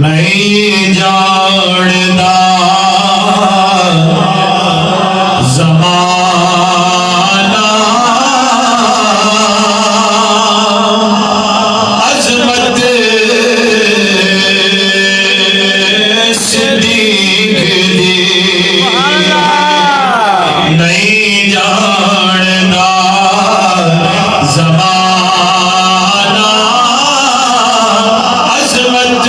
नहीं जानदा ज़माना अज़मत सिद्दीक़ दी नहीं जानदा ज़माना अज़मत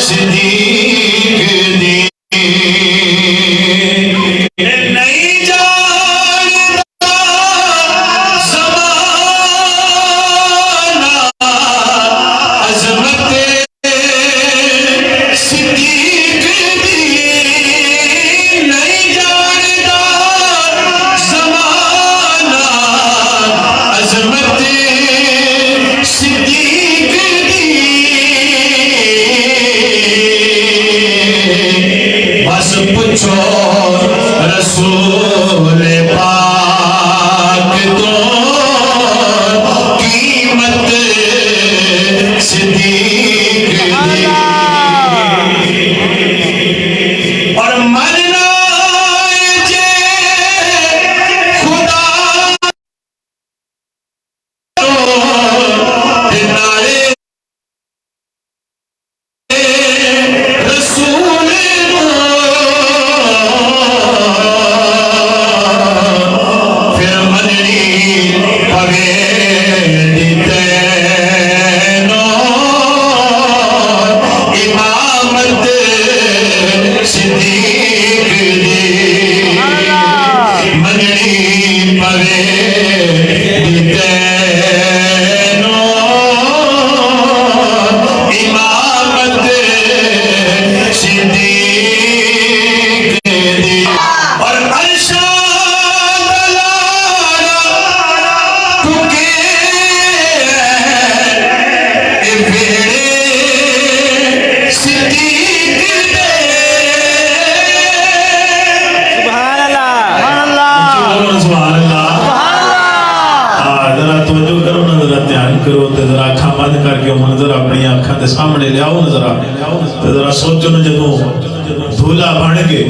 सिद्दीक़ दी नहीं जानदा ज़माना अज़मत सिद्दीक़ दी नहीं जानदा ज़माना अज़मत सिद्दीक़ दी बस पूछो रसूल पाक तो कीमत सिद्दीक़ दी और मनना जे खुदा ते नाले रसूल फिर मननी पवे तैनो इमामत सिद्दीक़ दी मननी पवे तैनो इमामत सिद्दीक़ दी और अरशाद लारा तुके ए भेड़े सिद्दीक़ दे सुभान अल्लाह सुभान अल्लाह जरा तवज्जो करो ना, जरा ध्यान करो ते जरा अखां बंद करके मंजर अपनी अखां दे सामने लियाओ ना जरा ते जरा सोचो ना जदों दूल्हा बन के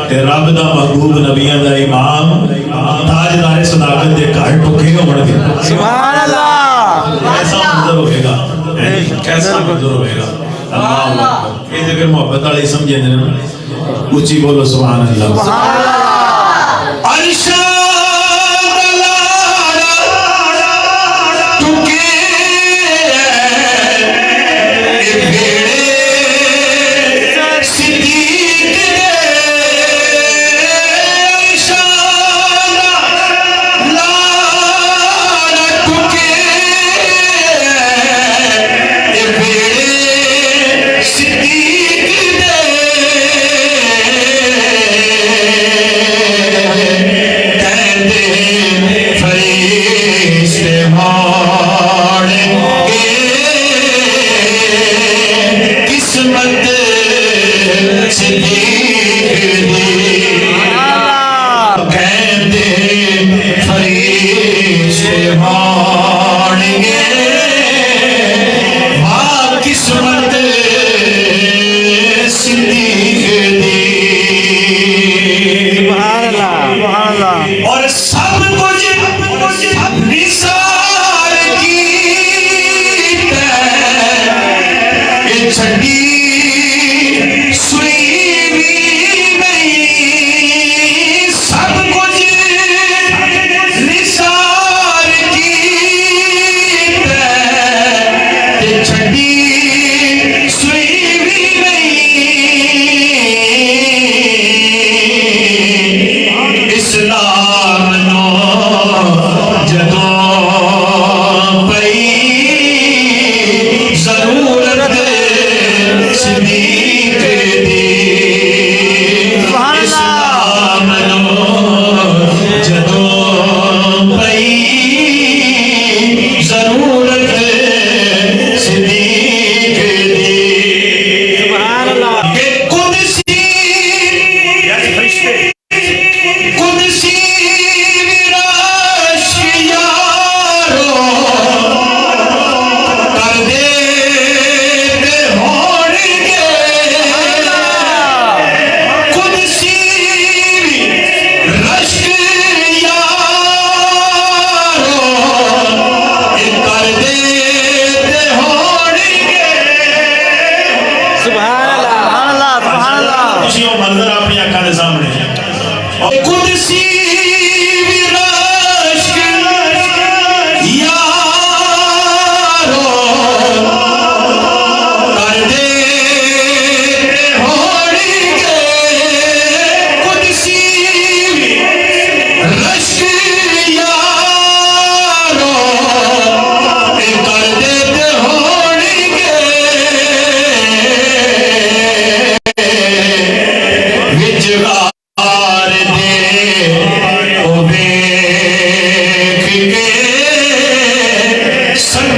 ते रब दा महबूब नबियां दा इमाम ताजदार सदाकत दे घर टुके होणगे। सुभान अल्लाह कैसा मंजर होएगा, कैसा मंजर होएगा। अल्लाह अकबर। ये जगह मोहब्बत वाली समझे ना, ऊंची बोलो सुभान अल्लाह। अरशाद लारा तुके ए भेड़े सिद्दीक़ दे अरशाद लारा तुके ए भेड़े सिद्दीक़ दे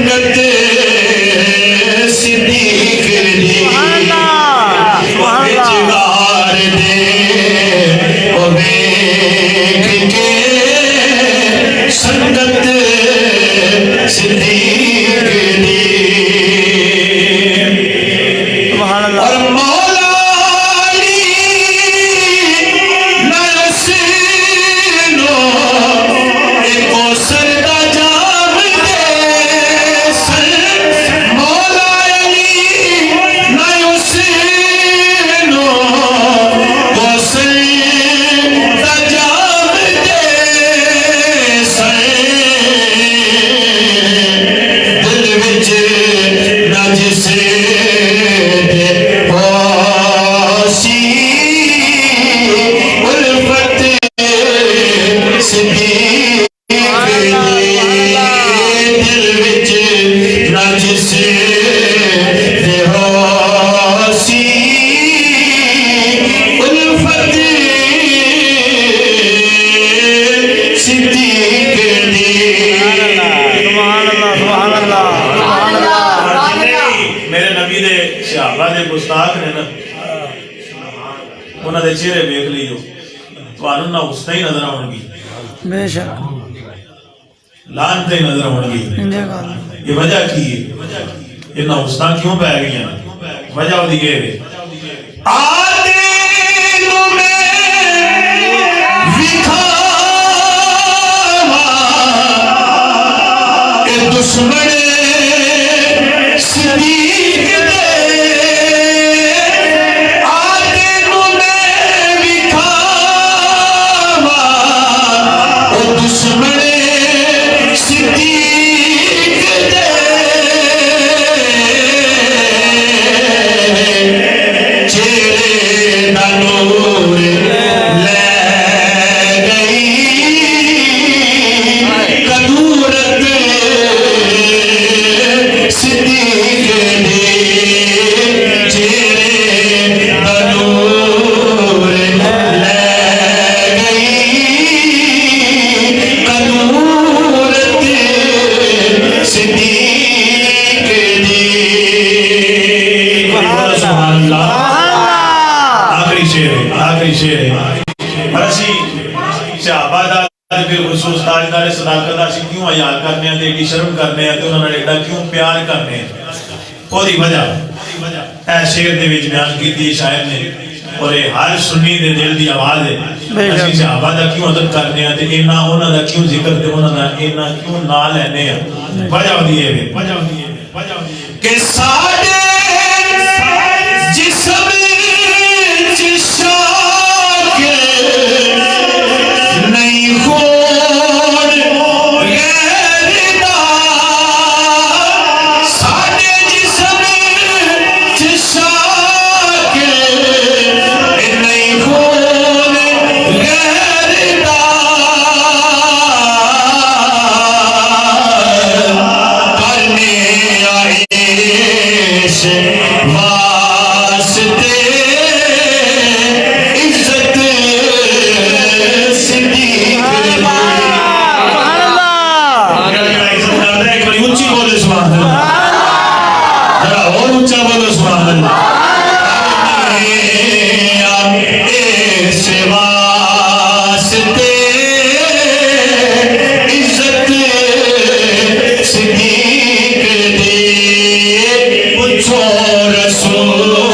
संगत सिद्दीक दी विचगार दे ओ वेख के संगत सिद्दीक दी और मौला अली नरसिनो कौसर दा जाम दे सन मौला अली नरसिनो कौसर दा जाम दे सन दिल विच नज से मेरे नबी दे सहाबा दे गुस्ताख ने ना उन्होंने चेहरे वेख लीजो तुहानू ना उसने ही नजर आउणगी बेशक लानते ही नजर आउणगी ये वजह की है इन्हां उसना क्यों पै गई वजह ओदी ये है आदे नु मैं विखावा ए दुश्मन सिद्दीक दे आदे नु मैं विखावा ओ दुश्मन सिद्दीक दे चेहरे दा नूर ले गई कदूरत सिद्दीक दे चेहरे दा नूर ले गई कदूरत सिद्दीक दे सुभान अल्लाह आखिरी शेर है पर असी सहाबा दा बिलखुसूस ताजदार सदाकत असी क्यों हया करने ते एडी शर्म करने ते उन्हां नाल एडा क्यों प्यार करने ओदी वजह ए शेर दे विच बयान कीती शायर ने और ये हर सुन्नी दे दिल दी आवाज है असी सहाबा दा क्यों अदब करने ते इना उन्हां दा क्यों जिक्र ते उन्हां दा इना क्यों ना लेने वजह दी है कि साडे जिस्म जिशाक नहीं खून गैर दा साडे जिस्म जिशाक नहीं खून गैर दा करने आए वास्ते इज्जत सिद्दीक एक बार ऊंची बोले सुभान अल्लाह जरा और ऊंचा बोलो सुभान अल्लाह इस वास्ते इज्जत सिद्दीक दे पूछो रसूल